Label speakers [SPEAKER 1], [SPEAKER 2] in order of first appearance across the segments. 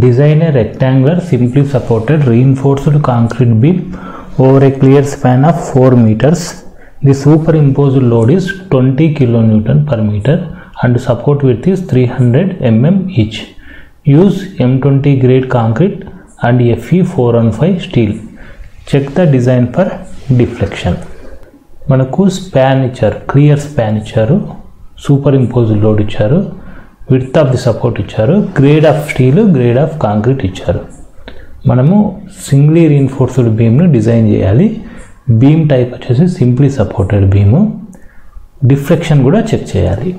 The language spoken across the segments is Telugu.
[SPEAKER 1] Design a rectangular simply supported reinforced concrete beam over a clear span of 4 meters. The superimposed load is 20 kN per meter and support width is 300 mm each. Use M20 grade concrete and Fe 415 steel. Check the design for deflection. మనకు స్పాన్ ఇచ్చారు, క్లియర్ స్పాన్ ఇచ్చారు, సూపర్ ఇంపోజ్డ్ లోడ్ ఇచ్చారు, విడ్త్ ఆఫ్ ది సపోర్ట్ ఇచ్చారు, grade of steel, grade of concrete ఇచ్చారు. మనము సింగ్లీ రీఇన్ఫోర్స్డ్ బీమ్ను డిజైన్ చేయాలి. బీమ్ టైప్ వచ్చేసి సింప్లీ సపోర్టెడ్ బీము. డిఫ్లెక్షన్ కూడా చెక్ చేయాలి.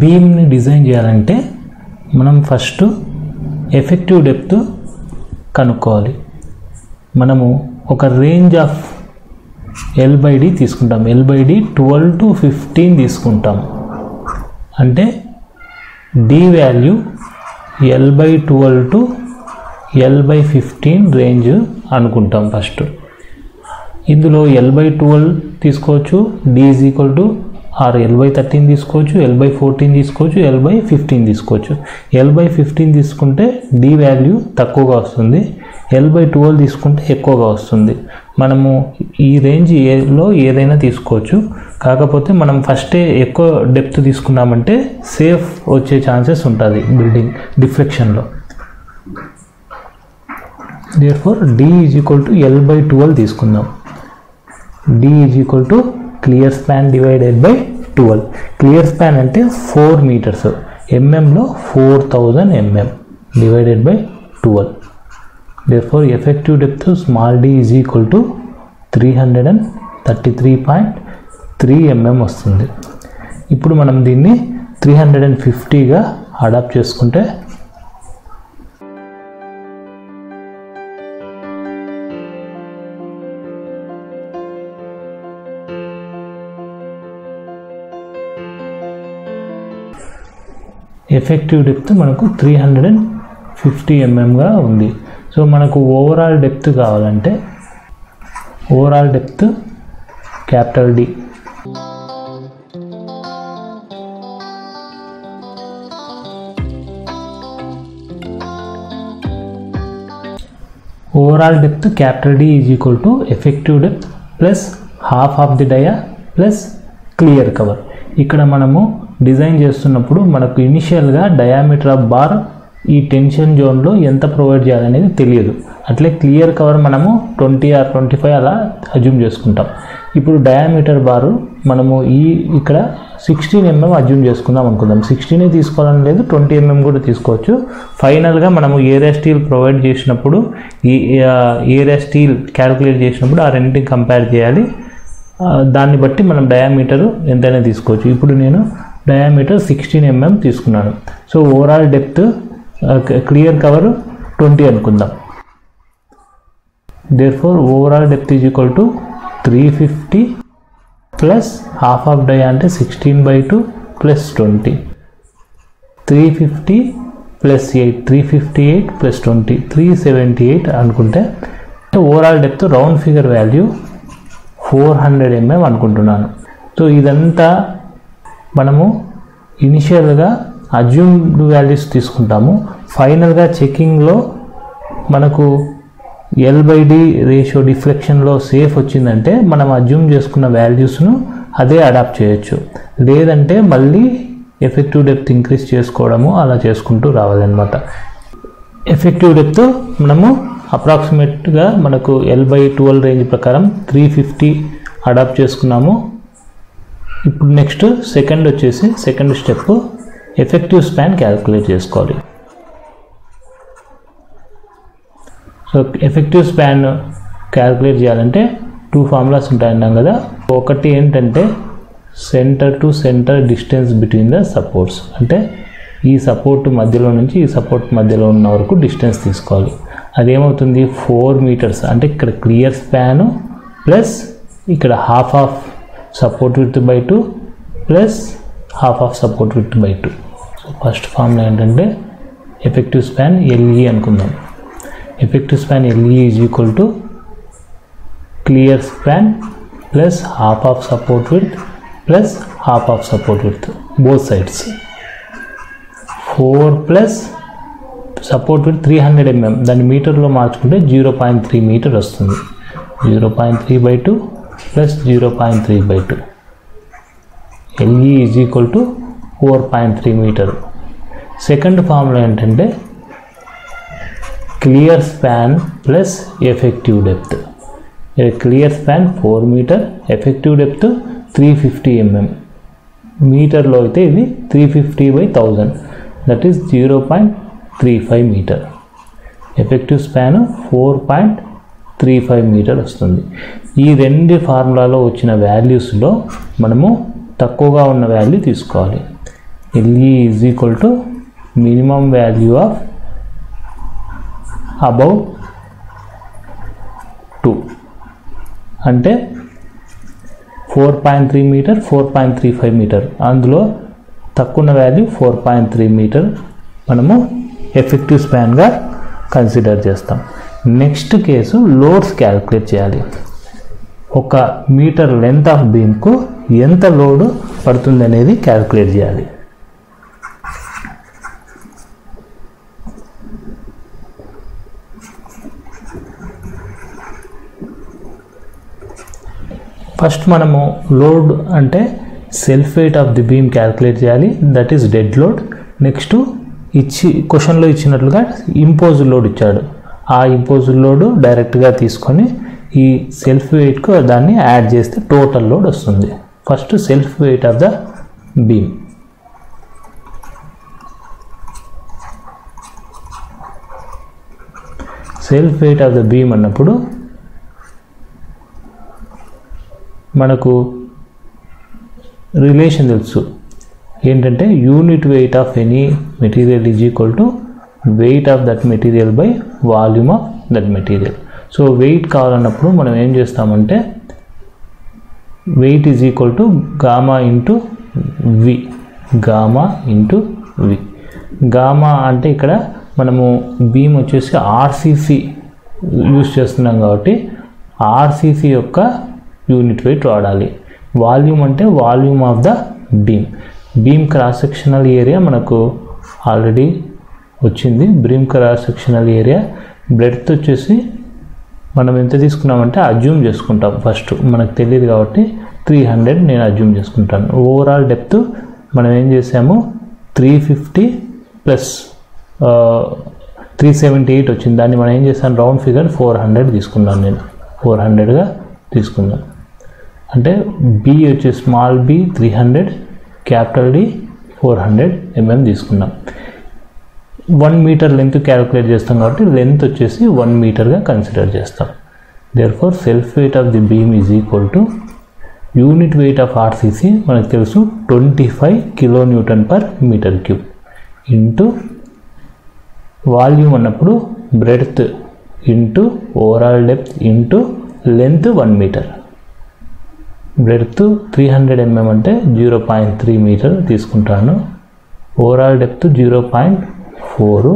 [SPEAKER 1] బీమ్ని డిజైన్ చేయాలంటే మనం ఫస్ట్ ఎఫెక్టివ్ డెప్త్ కనుక్కోవాలి. మనము ఒక రేంజ్ ఆఫ్ L/D తీసుకుంటాం. L/D 12 to 15 తీసుకుంటాం. అంటే D value L/12 to L/15 range అనుకుంటాం ఫస్ట్. ఇందులో L/12 తీసుకోవచ్చు, D is equal to or L/13 తీసుకోవచ్చు, L/14 తీసుకోవచ్చు, L/15 తీసుకోవచ్చు. L/15 తీసుకుంటే D వాల్యూ తక్కువగా వస్తుంది, L/12 తీసుకుంటే ఎక్కువగా వస్తుంది. మనము ఈ రేంజ్ ఏలో ఏదైనా తీసుకోవచ్చు. కాకపోతే మనం ఫస్టే ఎక్కువ డెప్త్ తీసుకున్నామంటే సేఫ్ వచ్చే ఛాన్సెస్ ఉంటుంది బిల్డింగ్ డిఫ్లెక్షన్లో. Therefore D is equal to L/12 తీసుకుందాం. D is equal to clear span divided by 12. Clear span అంటే 4 మీటర్స్, ఎంఎంలో 4000 mm divided by 12. therefore effective depth small d is equal to 333.3 mm వస్తుంది. ఇప్పుడు మనం దీన్ని 350గా అడాప్ట్ చేసుకుంటే ఎఫెక్టివ్ డెప్త్ మనకు 350 mm ఉంది. సో మనకు ఓవరాల్ డెప్త్ కావాలంటే overall depth capital D, overall depth capital D is equal to effective depth plus half of the dia plus clear cover. ఇక్కడ మనము డిజైన్ చేస్తున్నప్పుడు మనకు ఇనిషియల్గా డయామీటర్ ఆఫ్ బార్ ఈ టెన్షన్ జోన్లో ఎంత ప్రొవైడ్ చేయాలనేది తెలియదు. అట్లే క్లియర్ కవర్ మనము 20 or 25 అలా అజ్యూమ్ చేసుకుంటాం. ఇప్పుడు డయామీటర్ బారు మనము ఇక్కడ 16 mm అజ్యూమ్ చేసుకుందాం అనుకుందాం. 16 తీసుకోవాలని లేదు, 20 mm కూడా తీసుకోవచ్చు. ఫైనల్గా మనము ఏరియా స్టీల్ ప్రొవైడ్ చేసినప్పుడు ఈ ఏరియా స్టీల్ క్యాలిక్యులేట్ చేసినప్పుడు ఆ రెండింటిని కంపేర్ చేయాలి. దాన్ని బట్టి మనం డయామీటర్ ఎంతైనా తీసుకోవచ్చు. ఇప్పుడు నేను డయామీటర్ 16 mm తీసుకున్నాను. So overall depth clear cover 20 అనుకుందాం. therefore overall depth is equal to 350 plus half of dia అంటే 16/2 ప్లస్ 20, 350 ప్లస్ 8, 358 ప్లస్ 20, 378 అనుకుంటే overall depth round figure value 400 mm అనుకుంటున్నాను. సో ఇదంతా మనము ఇనిషియల్గా అజ్యూమ్డ్ వాల్యూస్ తీసుకుంటాము. ఫైనల్గా చెకింగ్లో మనకు L/D రేషియో డిఫ్లెక్షన్లో సేఫ్ వచ్చిందంటే మనం అజ్యూమ్ చేసుకున్న వాల్యూస్ను అదే అడాప్ట్ చేయొచ్చు. లేదంటే మళ్ళీ ఎఫెక్టివ్ డెప్త్ ఇంక్రీజ్ చేసుకోవడము అలా చేసుకుంటూ రావాలన్నమాట. ఎఫెక్టివ్ డెప్త్ మనము అప్రాక్సిమేట్గా మనకు L/12 రేంజ్ ప్రకారం 350 అడాప్ట్ చేసుకున్నాము. ఇప్పుడు next second step effective span calculate చేసుకోవాలి. సో ఎఫెక్టివ్ స్పాన్ క్యాలిక్యులేట్ చేయాలంటే 2 ఫార్ములాస్ ఉంటాయన్నాం కదా. ఒకటి ఏంటంటే centre to centre distance between the supports, అంటే ఈ సపోర్ట్ మధ్యలో నుంచి ఈ సపోర్ట్ మధ్యలో ఉన్న వరకు డిస్టెన్స్ తీసుకోవాలి. అదేమవుతుంది 4 మీటర్స్, అంటే ఇక్కడ క్లియర్ స్పాను ప్లస్ ఇక్కడ half of support width by 2 plus half of support width by 2. So first formula ఏంటంటే ఎఫెక్టివ్ స్పాన్ ఎల్ఈ అనుకుందాం. Effective span LE is equal to clear span plus half of support width plus half of support width both sides. 4 plus support width 300 mm, దాన్ని మీటర్లో మార్చుకుంటే 0.3 మీటర్ వస్తుంది. 0.3/2 plus 0.3/2. LE is equal to 4.3 metre. Second formula ఏంటంటే clear span plus effective depth. Clear span 4 meter, effective depth 350 mm. మీటర్లో అయితే ఇది 350/1000, that is 0.35 meter. Effective span 4.35 meter వస్తుంది. ఈ రెండు ఫార్ములాలో వచ్చిన వాల్యూస్లో మనము తక్కువగా ఉన్న వాల్యూ తీసుకోవాలి. LE is equal to minimum value of above 2, అంటే 4.3 మీటర్ 4.35 మీటర్, అందులో తక్కువ ఉన్న వాల్యూ 4.3 మీటర్ మనము ఎఫెక్టివ్ స్పాన్గా కన్సిడర్ చేస్తాం. నెక్స్ట్ కేసు లోడ్స్ క్యాలిక్యులేట్ చేయాలి. 1 మీటర్ లెంత్ ఆఫ్ బీమ్కు ఎంత లోడ్ పడుతుంది అనేది క్యాలిక్యులేట్ చేయాలి. ఫస్ట్ మనము లోడ్ అంటే self weight of the beam calculate చేయాలి, that is dead load. Next క్వశ్చన్లో ఇచ్చినట్లుగా ఇంపోజ్ లోడ్ ఇచ్చాడు, ఆ ఇంపోజ్ లోడ్ డైరెక్ట్గా తీసుకొని ఈ సెల్ఫ్ వెయిట్కు దాన్ని యాడ్ చేస్తే టోటల్ లోడ్ వస్తుంది. First self weight of the beam. Self weight of the beam అన్నప్పుడు మనకు రిలేషన్ తెలుసు ఏంటంటే unit weight of any material is equal to weight of that material by volume of that material. So weight కావాలన్నప్పుడు మనం ఏం చేస్తామంటే weight is equal to gamma into V. Gamma into V. Gamma అంటే ఇక్కడ మనము బీమ్ వచ్చేసి ఆర్సీసీ యూజ్ చేస్తున్నాం కాబట్టి ఆర్సీసీ యొక్క యూనిట్ వెయిట్ వాడాలి. వాల్యూమ్ అంటే volume of the beam. Beam cross sectional area మనకు ఆల్రెడీ వచ్చింది. Beam cross sectional area breadth వచ్చేసి మనం ఎంత తీసుకున్నామంటే అజ్యూమ్ చేసుకుంటాం. ఫస్ట్ మనకు తెలియదు కాబట్టి 300 నేను అజ్యూమ్ చేసుకుంటాను. ఓవరాల్ డెప్త్ మనం ఏం చేసాము 350 ప్లస్ 378 వచ్చింది. దాన్ని మనం ఏం చేసాను రౌండ్ ఫిగర్ 400 తీసుకున్నాను. నేను 400గా తీసుకున్నాను. అంటే బి వచ్చి small B 300, capital D 400 mm తీసుకున్నాం. 1 మీటర్ లెంత్ క్యాలిక్యులేట్ చేస్తాం కాబట్టి లెంత్ వచ్చేసి 1 మీటర్గా కన్సిడర్ చేస్తాం. Therefore self weight of the beam is equal to unit weight of RCC మనకు తెలుసు 25 kN/m³ ఇంటూ వాల్యూమ్ అన్నప్పుడు breadth into overall depth into length 1 meter. Breadth 300 mm అంటే 0.3 మీటర్ తీసుకుంటాను. Overall depth 0.4,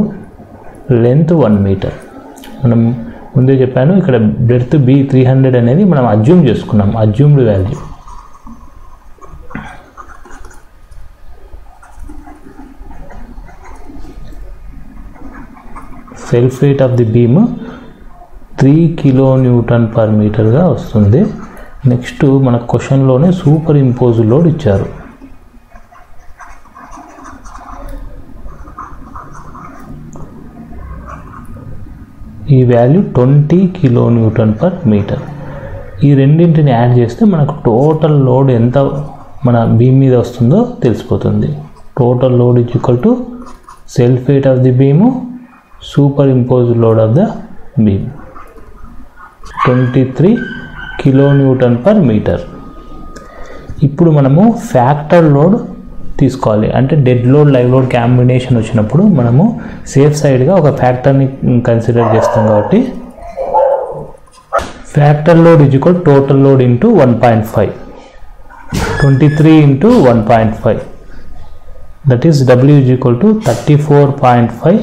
[SPEAKER 1] length 1 meter. మనం ముందే చెప్పాను ఇక్కడ బ్రెడ్త్ బి 300 అనేది మనం అజ్యూమ్ చేసుకున్నాం, assumed value. Self weight of the beam 3 kN/m వస్తుంది. నెక్స్ట్ మన క్వశ్చన్లోనే సూపర్ ఇంపోజ్ లోడ్ ఇచ్చారు. ఈ వాల్యూ 20 kN/m. ఈ రెండింటిని యాడ్ చేస్తే మనకు టోటల్ లోడ్ ఎంత మన బీమ్ మీద వస్తుందో తెలిసిపోతుంది. Total load is equal to self weight of the beam super impose load of the beam 23 kN/m. ఇప్పుడు మనము ఫ్యాక్టర్ లోడ్ తీసుకోవాలి. అంటే dead load live load combination వచ్చినప్పుడు మనము సేఫ్ సైడ్గా ఒక ఫ్యాక్టర్ని కన్సిడర్ చేస్తాం కాబట్టి factor load total load into 1.5 23 into 1.5 that is W is equal to 34.5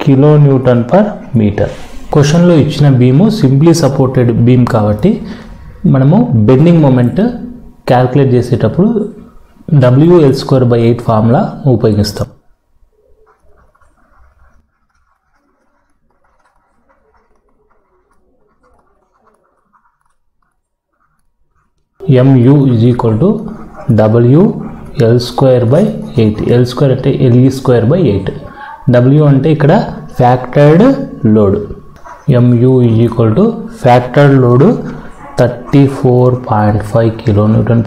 [SPEAKER 1] kN/m. క్వశ్చన్లో ఇచ్చిన బీము సింప్లీ సపోర్టెడ్ బీమ్ కాబట్టి మనము బెండింగ్ మూమెంట్ క్యాల్కులేట్ చేసేటప్పుడు WL²/8 ఫార్ములా ఉపయోగిస్తాం. MU is equal to WL²/8. L² అంటే LE²/8. W అంటే ఇక్కడ factored load. MU is equal to factored load 34.5 kN/m.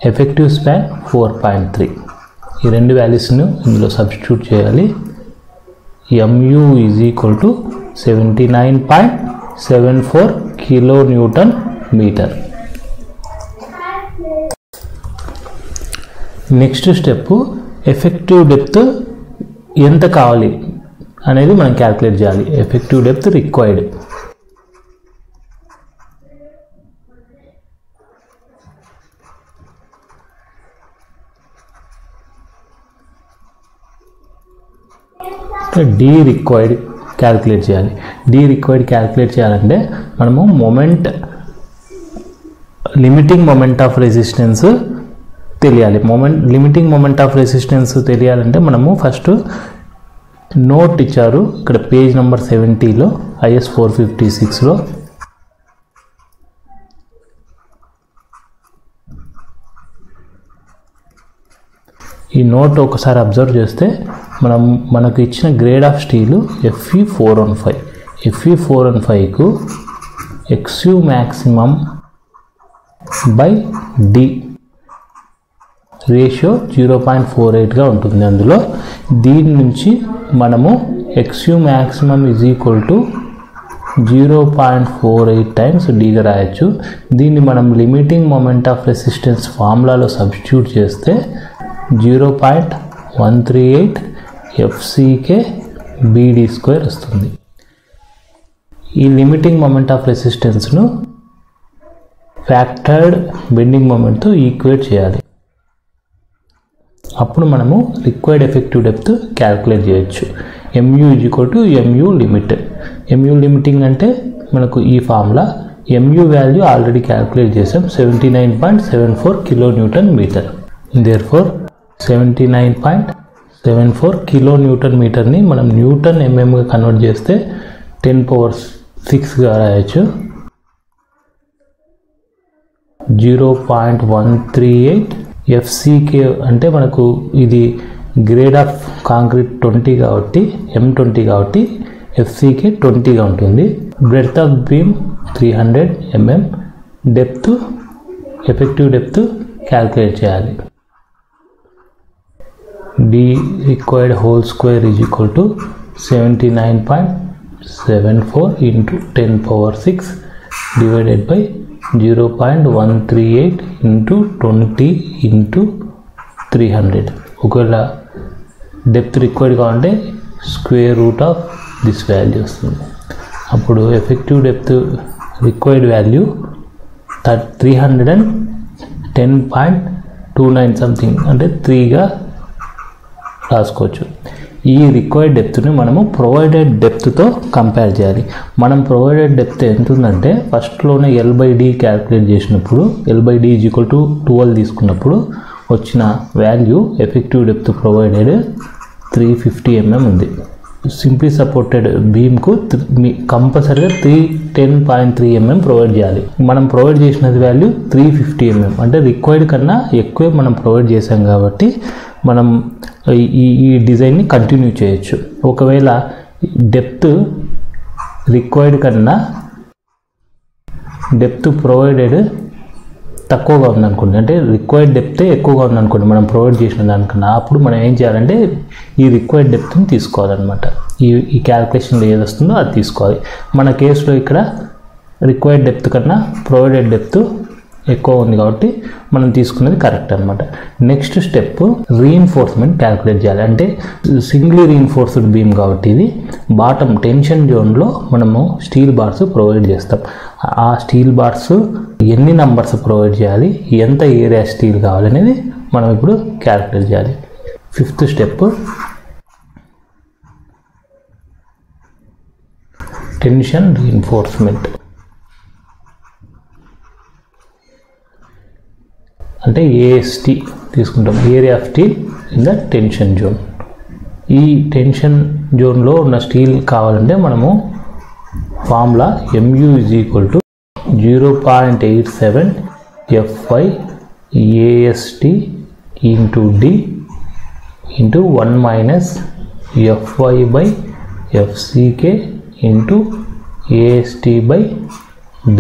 [SPEAKER 1] Effective span 4.3. ఈ రెండు వాల్యూస్ను ఇందులో సబ్స్టిట్యూట్ చేయాలి. MU is equal to 79.74 kN/m. Next step effective depth ఎంత కావాలి అనేది మనం క్యాల్కులేట్ చేయాలి. Effective depth required D required calculate చేయాలి. డి రిక్వైర్డ్ క్యాల్కులేట్ చేయాలంటే మనము లిమిటింగ్ మొమెంట్ ఆఫ్ రెసిస్టెన్స్ తెలియాలి. లిమిటింగ్ మొమెంట్ ఆఫ్ రెసిస్టెన్స్ తెలియాలంటే మనము ఫస్ట్ నోట్ ఇచ్చారు ఇక్కడ పేజ్ నెంబర్ 70లో IS 456లో ఈ నోట్ ఒకసారి అబ్జర్వ్ చేస్తే మనకు ఇచ్చిన గ్రేడ్ ఆఫ్ స్టీలు Fe415. Fe415కు XU maximum by D ratio 0.48గా ఉంటుంది. అందులో దీని నుంచి మనము XU maximum is equal to 0.48 times Dగా రాయొచ్చు. దీన్ని మనం లిమిటింగ్ మొమెంట్ ఆఫ్ రెసిస్టెన్స్ ఫార్ములాలో సబ్స్టిట్యూట్ చేస్తే 0.138 FCK BD² వస్తుంది. ఈ లిమిటింగ్ మొమెంట్ ఆఫ్ రెసిస్టెన్స్ను ఫ్యాక్టర్డ్ బెండింగ్ మొమెంట్తో ఈక్వేట్ చేయాలి. అప్పుడు మనము రిక్వైర్డ్ ఎఫెక్టివ్ డెప్త్ క్యాల్కులేట్ చేయొచ్చు. MU is equal to MU limit. MU limiting అంటే మనకు ఈ formula. MU value already calculate చేసాం 79.74 kN/m. దేర్ఫోర్ 79.74 kN/m మనం న్యూటన్ ఎంఎంగా కన్వర్ట్ చేస్తే 10⁶గా రాయొచ్చు. 0.138 FCK అంటే మనకు ఇది గ్రేడ్ ఆఫ్ కాంక్రీట్ 20 కాబట్టి M20 కాబట్టి FCK 20గా ఉంటుంది. Breadth of beam 300 mm. Depth effective depth calculate చేయాలి. D required whole square is equal to 79.74 into 10⁶ divided by 0.138 into 20 into 300. ఒకవేళ డెప్త్ రిక్వైర్డ్ కావాలంటే square root of this value వస్తుంది. అప్పుడు effective depth required value 310.29 something అంటే 3గా రాసుకోవచ్చు. ఈ రిక్వైర్డ్ డెప్త్ని మనము ప్రొవైడెడ్ డెప్త్తో కంపేర్ చేయాలి. మనం ప్రొవైడెడ్ డెప్త్ ఎంత ఉందంటే ఫస్ట్లోనే L/D క్యాల్కులేట్ చేసినప్పుడు L/D is equal to 12 తీసుకున్నప్పుడు వచ్చిన value effective depth provided 350 mm ఉంది. సింప్లీ సపోర్టెడ్ బీమ్కు కంపల్సరీగా 310.3 mm ప్రొవైడ్ చేయాలి. మనం ప్రొవైడ్ చేసినది వాల్యూ 350 mm అంటే రిక్వైర్డ్ కన్నా ఎక్కువే మనం ప్రొవైడ్ చేసాం కాబట్టి మనం ఈ డిజైన్ని కంటిన్యూ చేయొచ్చు. ఒకవేళ డెప్త్ రిక్వైర్డ్ కన్నా డెప్త్ ప్రొవైడెడ్ తక్కువగా ఉందనుకోండి, అంటే రిక్వైర్డ్ డెప్తే ఎక్కువగా ఉందనుకోండి మనం ప్రొవైడ్ చేసిన దానికన్నా, అప్పుడు మనం ఏం చేయాలంటే ఈ రిక్వైర్డ్ డెప్త్ని తీసుకోవాలన్నమాట. ఈ క్యాలిక్యులేషన్లో ఏది వస్తుందో అది తీసుకోవాలి. మన కేసులో ఇక్కడ రిక్వైర్డ్ డెప్త్ కన్నా ప్రొవైడెడ్ డెప్త్ ఎక్కువ ఉంది కాబట్టి మనం తీసుకున్నది కరెక్ట్ అనమాట. నెక్స్ట్ స్టెప్ రీఇన్ఫోర్స్మెంట్ క్యాలిక్యులేట్ చేయాలి. అంటే సింగిల్ రీఇన్ఫోర్స్డ్ బీమ్ కాబట్టి ఇది బాటమ్ టెన్షన్ జోన్లో మనము స్టీల్ బార్స్ ప్రొవైడ్ చేస్తాం. ఆ స్టీల్ బార్స్ ఎన్ని నంబర్స్ ప్రొవైడ్ చేయాలి, ఎంత ఏరియా స్టీల్ కావాలనేది మనం ఇప్పుడు క్యాలిక్యులేట్ చేయాలి. Fifth step tension reinforcement. అంటే ఏఎస్టీ తీసుకుంటాం, area of steel in the tension zone. ఈ టెన్షన్ జోన్లో ఉన్న స్టీల్ కావాలంటే మనము formula MU = 0.87 FY AST into D into 1 - FY by FCK into AST by D.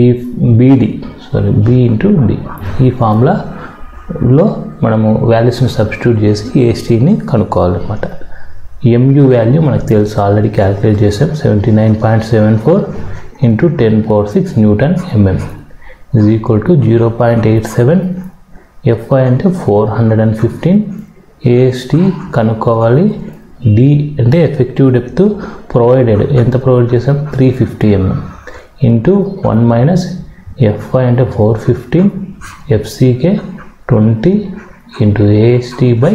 [SPEAKER 1] ఈ B into D ఈ ఫార్ములాలో మనము వాల్యూస్ని సబ్స్టిట్యూట్ చేసి ASTని కనుక్కోవాలన్నమాట. MU వాల్యూ మనకు తెలుసు, ఆల్రెడీ క్యాలిక్యులేట్ చేసాం. 79.74 into 10⁶ Newton mm is equal to 0.87. FY అంటే 415. AST కనుక్కోవాలి. D అంటే ఎఫెక్టివ్ డెప్త్ ప్రొవైడెడ్, ఎంత ప్రొవైడ్ చేసాం 350 mm into 1 - FY అంటే 415, FCK 20 into AST by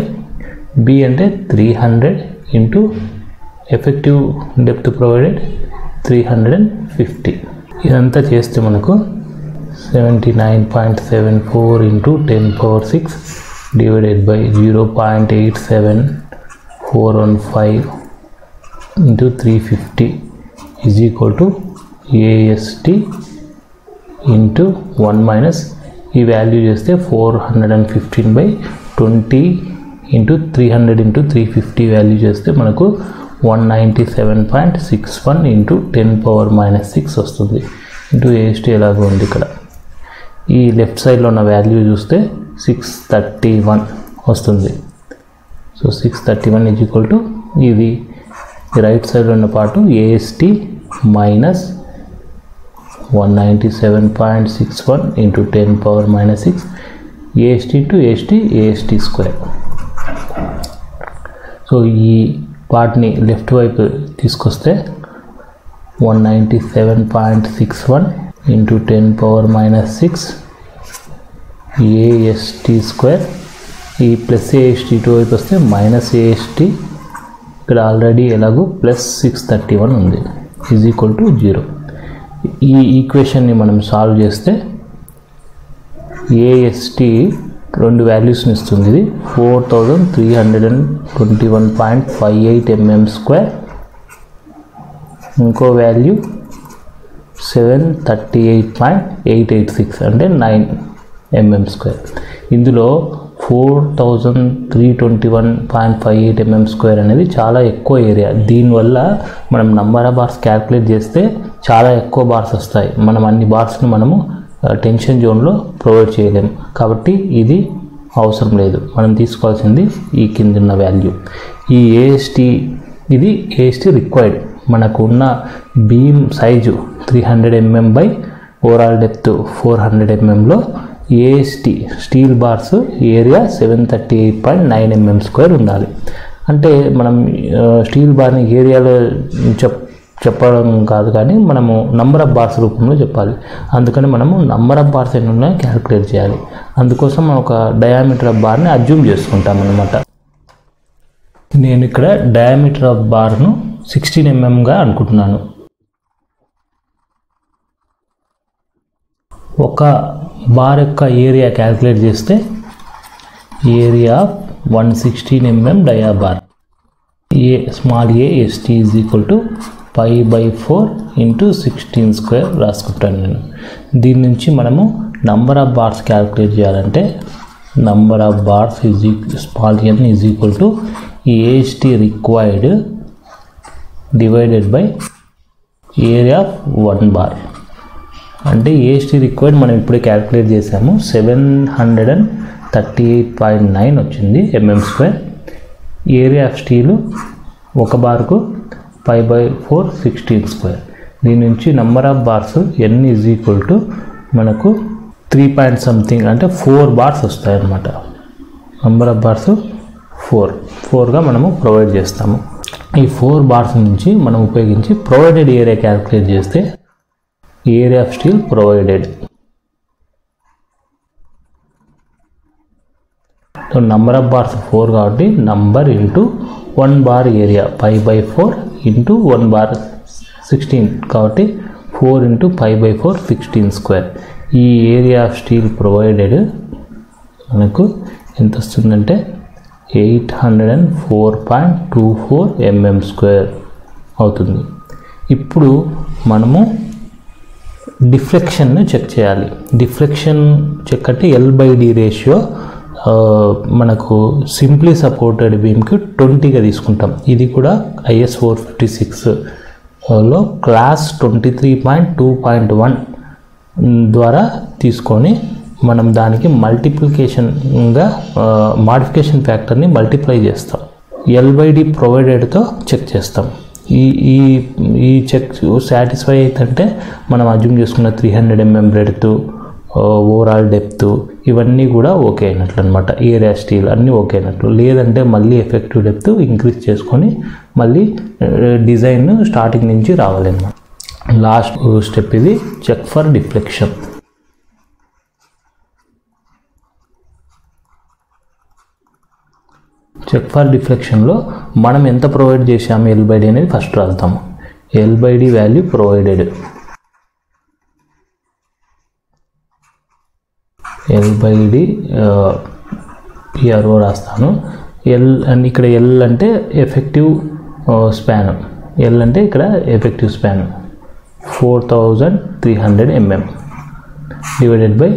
[SPEAKER 1] B అంటే 300 into ఎఫెక్టివ్ డెప్త్ ప్రొవైడెడ్ 350. ఇదంతా చేస్తే మనకు 79.74 into 10⁶ divided by 0.87415 into 350 is equal to AST into 1 ఈ వాల్యూ చేస్తే 415/20 into 300 into 350 వాల్యూ చేస్తే మనకు 197.61 into 10⁻⁻6 వస్తుంది. ఇంటూ AST ఎలాగో ఉంది ఇక్కడ. ఈ లెఫ్ట్ సైడ్లో ఉన్న వాల్యూ చూస్తే 631 వస్తుంది. సో 631 is equal to ఇది రైట్ సైడ్లో ఉన్న part AST minus 197.61 into 10⁻⁻6 AST into AST square. So ఈ పార్ట్ని లెఫ్ట్ వైపు తీసుకొస్తే 197.61 into 10⁻⁻6 AST square. ఈ ప్లస్ AST ఇటు వైపు వస్తే మైనస్ AST, ఇక్కడ ఆల్రెడీ ఎలాగో ప్లస్ 631 ఉంది, ఈజ్ ఈక్వల్ టు 0. ఈ ఈక్వేషన్ని మనం సాల్వ్ చేస్తే AST రెండు వాల్యూస్ని ఇస్తుంది. ఇది 4321.58 mm², ఇంకో వాల్యూ 738.886 అంటే 9 mm². ఇందులో 4321.58 mm² అనేది చాలా ఎక్కువ ఏరియా. దీనివల్ల మనం నంబర్ ఆఫ్ బార్స్ క్యాల్కులేట్ చేస్తే చాలా ఎక్కువ బార్స్ వస్తాయి. మనం అన్ని బార్స్ని మనము టెన్షన్ జోన్లో ప్రొవైడ్ చేయలేము కాబట్టి ఇది అవసరం లేదు. మనం తీసుకోవాల్సింది ఈ కింద ఉన్న వాల్యూ. ఈ AST ఇది AST రిక్వైర్డ్. మనకు ఉన్న beam size 300 mm by overall depth 400 mm AST steel bars area 738.9 mm² ఉండాలి. అంటే మనం స్టీల్ బార్ని ఏరియాలో చెప్పడం కాదు కానీ మనము నంబర్ ఆఫ్ బార్స్ రూపంలో చెప్పాలి. అందుకని మనము నంబర్ ఆఫ్ బార్స్ ఎన్ని ఉన్నాయో క్యాలిక్యులేట్ చేయాలి. అందుకోసం మనం ఒక డయామీటర్ ఆఫ్ బార్ని అజ్యూమ్ చేసుకుంటాం అన్నమాట. నేను ఇక్కడ డయామీటర్ ఆఫ్ బార్ను 16 mm అనుకుంటున్నాను. ఒక బార్ యొక్క ఏరియా క్యాలిక్యులేట్ చేస్తే area 116 mm dia bar small AST is equal to π/4 into 16² రాసుకుంటాను నేను. దీని నుంచి మనము నంబర్ ఆఫ్ బార్స్ క్యాలిక్యులేట్ చేయాలంటే number of bars small n is equal to AST required divided by area of 1 bar. అంటే AST రిక్వైర్డ్ మనం ఇప్పుడే క్యాలిక్యులేట్ చేసాము, 738.9 వచ్చింది mm². ఏరియా ఆఫ్ స్టీలు ఒక బార్కు 5/4 16 స్క్వేర్. దీని నుంచి number of bars n is equal to మనకు 3 పాయింట్ సంథింగ్ అంటే 4 బార్స్ వస్తాయి అన్నమాట. నెంబర్ ఆఫ్ బార్స్ 4గా మనము ప్రొవైడ్ చేస్తాము. ఈ 4 బార్స్ నుంచి మనం ఉపయోగించి ప్రొవైడెడ్ ఏరియా క్యాలిక్యులేట్ చేస్తే area of steel provided. So number of bars 4 కాబట్టి number into 1 bar area 5/4 into 1 bar 16 కాబట్టి 4 ఇంటూ 5/4 16 స్క్వేర్. ఈ ఏరియా ఆఫ్ స్టీల్ ప్రొవైడెడ్ మనకు ఎంత వస్తుందంటే 804.24 mm స్క్వేర్ అవుతుంది. ఇప్పుడు మనము డిఫ్లెక్షన్ను చెక్ చేయాలి. డిఫ్లెక్షన్ చెక్ అంటే L/D రేషియో మనకు సింప్లీ సపోర్టెడ్ బీమ్కి 20గా తీసుకుంటాం. ఇది కూడా IS 456లో క్లాస్ 23.2.1 ద్వారా తీసుకొని మనం దానికి మల్టిప్లికేషన్గా మాడిఫికేషన్ ఫ్యాక్టర్ని మల్టిప్లై చేస్తాం. L/D ప్రొవైడెడ్తో చెక్ చేస్తాం. ఈ చెక్ సాటిస్ఫై అవుతుంటే మనం అజ్యూమ్ చేసుకున్న 300 mm బ్రెడ్త్, ఓవరాల్ డెప్త్ ఇవన్నీ కూడా ఓకే అయినట్లు అనమాట. ఏరియా స్టీల్ అన్నీ ఓకే అయినట్లు. లేదంటే మళ్ళీ ఎఫెక్టివ్ డెప్త్ ఇంక్రీజ్ చేసుకొని మళ్ళీ డిజైన్ స్టార్టింగ్ నుంచి రావాలన్నమాట. లాస్ట్ స్టెప్ ఇది check for deflection. Check for డిఫ్లెక్షన్లో మనం ఎంత ప్రొవైడ్ చేసాము L/D అనేది ఫస్ట్ రాస్తాము. L/D value provided L/D PRO రాస్తాను. L అండ్ ఇక్కడ L అంటే ఎఫెక్టివ్ స్పాన్, L అంటే ఇక్కడ effective span 4300 mm divided by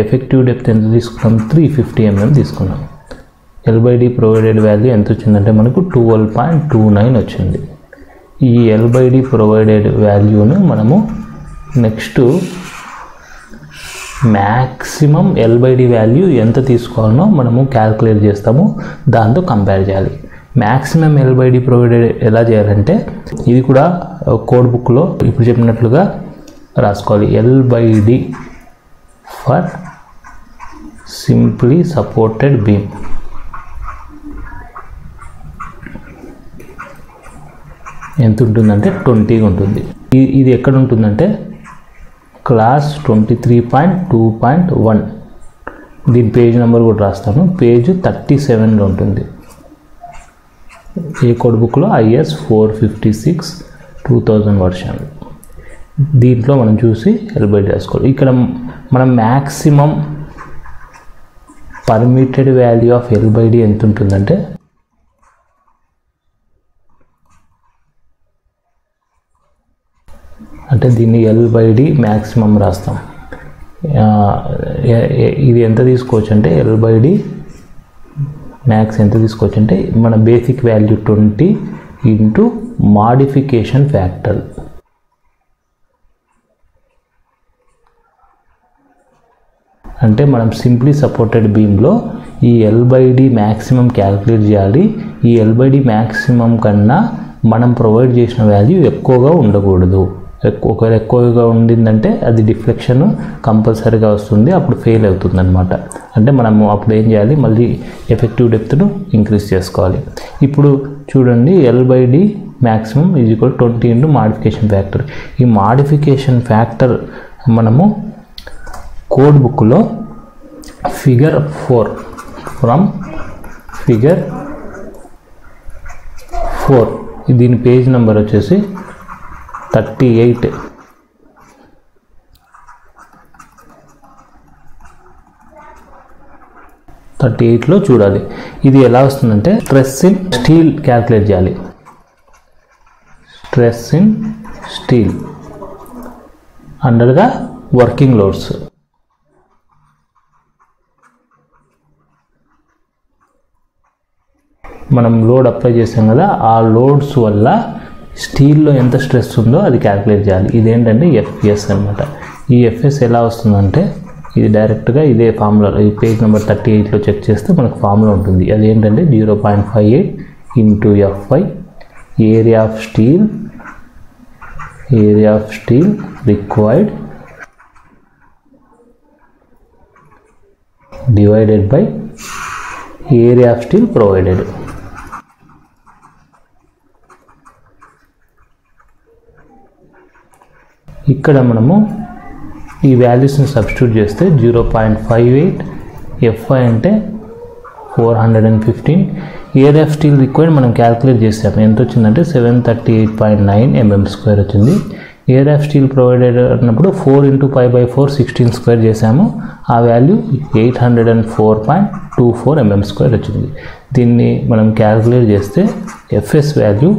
[SPEAKER 1] effective depth ఎంత తీసుకున్నాం 350 mm తీసుకున్నాం. L/D ప్రొవైడెడ్ వాల్యూ ఎంత వచ్చిందంటే మనకు 12.29 వచ్చింది. ఈ L/D ప్రొవైడెడ్ వాల్యూను మనము నెక్స్ట్ మ్యాక్సిమం L/D వాల్యూ ఎంత తీసుకోవాలనో మనము క్యాల్కులేట్ చేస్తాము, దాంతో కంపేర్ చేయాలి. మ్యాక్సిమం L/D ప్రొవైడెడ్ ఎలా చేయాలంటే ఇది కూడా కోడ్ బుక్లో ఇప్పుడు చెప్పినట్లుగా రాసుకోవాలి. L/D for simply supported beam ఎంత ఉంటుందంటే 20గా ఉంటుంది. ఇది ఎక్కడ ఉంటుందంటే క్లాస్ 23.2.1 దీని పేజ్ నెంబర్ కూడా రాస్తాను. పేజ్ 37లో ఉంటుంది. ఏ కోడ్ బుక్లో IS 456 2000 వర్షన్. దీంట్లో మనం చూసి L/D రాసుకోవాలి. ఇక్కడ మనం maximum permitted value of L/D ఎంత ఉంటుందంటే దీన్ని L/D మ్యాక్సిమం రాస్తాం. ఇది ఎంత తీసుకోవచ్చు అంటే L/D మ్యాక్స్ ఎంత తీసుకోవచ్చు అంటే మన basic value 20 into modification factor. అంటే మనం సింప్లీ సపోర్టెడ్ బీమ్లో ఈ L/D మ్యాక్సిమం క్యాలిక్యులేట్ చేయాలి. ఈ L/D మ్యాక్సిమం కన్నా మనం ప్రొవైడ్ చేసిన వాల్యూ ఎక్కువగా ఉండకూడదు. ఒకవేళ ఎక్కువగా ఉండిందంటే అది డిఫ్లెక్షన్ కంపల్సరీగా వస్తుంది, అప్పుడు ఫెయిల్ అవుతుంది అనమాట. అంటే మనము అప్పుడు ఏం చేయాలి, మళ్ళీ ఎఫెక్టివ్ డెప్త్ను ఇంక్రీజ్ చేసుకోవాలి. ఇప్పుడు చూడండి L/D maximum is equal 20 into modification factor. ఈ మాడిఫికేషన్ ఫ్యాక్టర్ మనము కోడ్ బుక్లో ఫిగర్ 4 ఫ్రమ్ ఫిగర్ 4 దీని పేజ్ నెంబర్ వచ్చేసి 38. లో చూడాలి. ఇది ఎలా వస్తుందంటే స్ట్రెస్ ఇన్ స్టీల్ క్యాల్కులేట్ చేయాలి. స్ట్రెస్ ఇన్ స్టీల్ అండర్గా వర్కింగ్ లోడ్స్. మనం లోడ్ అప్లై చేసాం కదా, ఆ లోడ్స్ వల్ల స్టీల్లో ఎంత స్ట్రెస్ ఉందో అది క్యాల్కులేట్ చేయాలి. ఇదేంటంటే FS అనమాట. ఈ FS ఎలా వస్తుందంటే ఇది డైరెక్ట్గా ఇదే ఫార్ములా, ఈ పేజ్ నెంబర్ 38లో చెక్ చేస్తే మనకు ఫార్ములా ఉంటుంది. అదేంటంటే 0.58 into FI area of steel required divided by area of steel provided. ఇక్కడ మనము ఈ వాల్యూస్ని సబ్స్టిట్యూట్ చేస్తే 0.58, Fy అంటే 415, ఏరియా ఆఫ్ స్టీల్ రిక్వైర్డ్ మనం క్యాలిక్యులేట్ చేసాము. ఎంత వచ్చిందంటే 738.9 mm² వచ్చింది. ఏరియా ఆఫ్ స్టీల్ ప్రొవైడెడ్ అన్నప్పుడు 4 × π/4 16² చేసాము. ఆ వాల్యూ 804.24 mm² వచ్చింది. దీన్ని మనం క్యాలిక్యులేట్ చేస్తే ఎఫ్ఎస్ వాల్యూ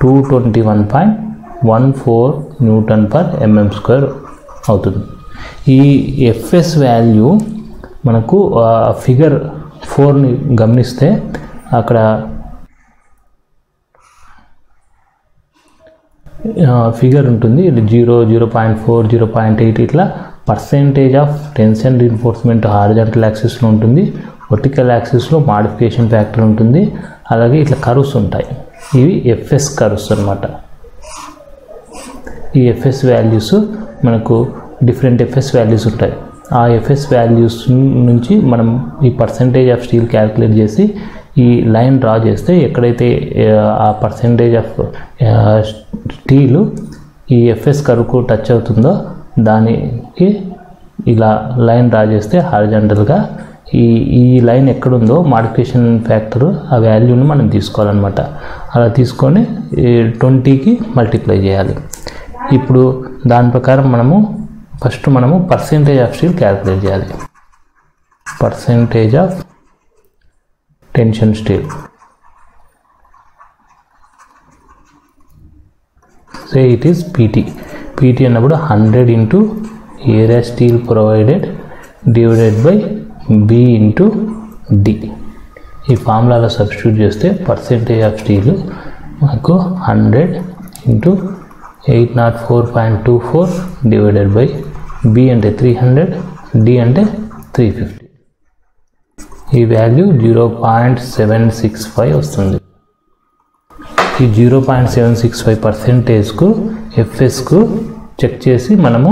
[SPEAKER 1] 221.14 N/mm² అవుతుంది. ఈ ఎఫ్ఎస్ వాల్యూ మనకు ఫిగర్ 4ని గమనిస్తే అక్కడ ఫిగర్ ఉంటుంది. ఇది 0, 0.4, 0.8 ఇట్లా percentage of tension reinforcement horizontal యాక్సిస్లో ఉంటుంది, వర్టికల్ యాక్సిస్లో మాడిఫికేషన్ ఫ్యాక్టర్ ఉంటుంది. అలాగే ఇట్లా కర్వ్స్ ఉంటాయి. ఇవి ఎఫ్ఎస్ కర్వ్స్ అన్నమాట. ఈ ఎఫ్ఎస్ వాల్యూస్ మనకు డిఫరెంట్ ఎఫ్ఎస్ వాల్యూస్ ఉంటాయి. ఆ ఎఫ్ఎస్ వాల్యూస్ నుంచి మనం ఈ పర్సెంటేజ్ ఆఫ్ స్టీల్ క్యాలిక్యులేట్ చేసి ఈ లైన్ డ్రా చేస్తే ఎక్కడైతే ఆ పర్సెంటేజ్ ఆఫ్ స్టీలు ఈ ఎఫ్ఎస్ కర్వ్కు టచ్ అవుతుందో దానికి ఇలా లైన్ డ్రా చేస్తే హారిజాంటల్గా ఈ లైన్ ఎక్కడుందో మాడిఫికేషన్ ఫ్యాక్టర్ ఆ వాల్యూని మనం తీసుకోవాలన్నమాట. అలా తీసుకొని 20కి మల్టిప్లై చేయాలి. ఇప్పుడు దాని ప్రకారం ఫస్ట్ మనము పర్సెంటేజ్ ఆఫ్ స్టీల్ క్యాలిక్యులేట్ చేయాలి. Percentage of tension steel, say it is PT అన్నప్పుడు 100 × area steel provided divided by B × D. ఈ ఫార్ములాలో సబ్స్టిట్యూట్ చేస్తే పర్సెంటేజ్ ఆఫ్ స్టీల్ మనకు 100 × 804.24 డివైడెడ్ బై B అంటే 300, D అంటే 350. ఈ వాల్యూ 0.765 వస్తుంది. ఈ 0.765 పర్సెంటేజ్కు ఎఫ్ఎస్కు చెక్ చేసి మనము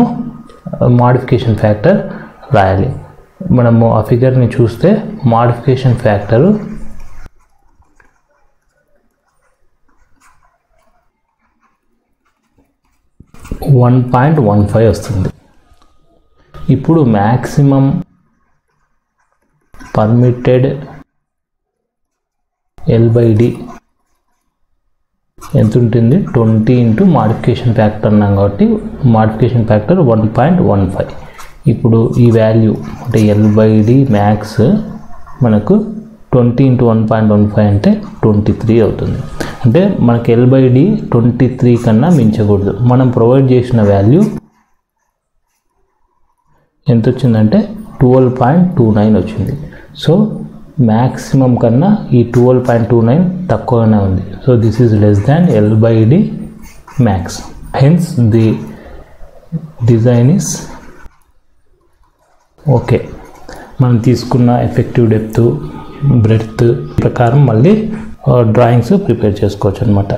[SPEAKER 1] మాడిఫికేషన్ ఫ్యాక్టర్ రాయాలి. మనము ఆ ఫిగర్ని చూస్తే మాడిఫికేషన్ ఫ్యాక్టరు 1.15 వస్తుంది. ఇప్పుడు మ్యాక్సిమం పర్మిటెడ్ L/D ఎంత ఉంటుంది? 20 × మాడిఫికేషన్ ఫ్యాక్టర్ అన్నాం కాబట్టి మాడిఫికేషన్ ఫ్యాక్టర్ 1.15. ఇప్పుడు ఈ వాల్యూ అంటే L/D మ్యాక్స్ మనకు 20 × 1.15 అంటే 23 అవుతుంది. అంటే మనకి L/D 23 కన్నా మించకూడదు. మనం ప్రొవైడ్ చేసిన వాల్యూ ఎంత వచ్చిందంటే 12.29 వచ్చింది. సో మ్యాక్సిమం కన్నా ఈ 12.29 తక్కువగానే ఉంది. So this is less than L/D max. Hence the design is okay. మనం తీసుకున్న ఎఫెక్టివ్ డెప్త్, బ్రెడ్త్ ప్రకారం మళ్ళీ డ్రాయింగ్స్ ప్రిపేర్ చేసుకోవచ్చు అన్నమాట.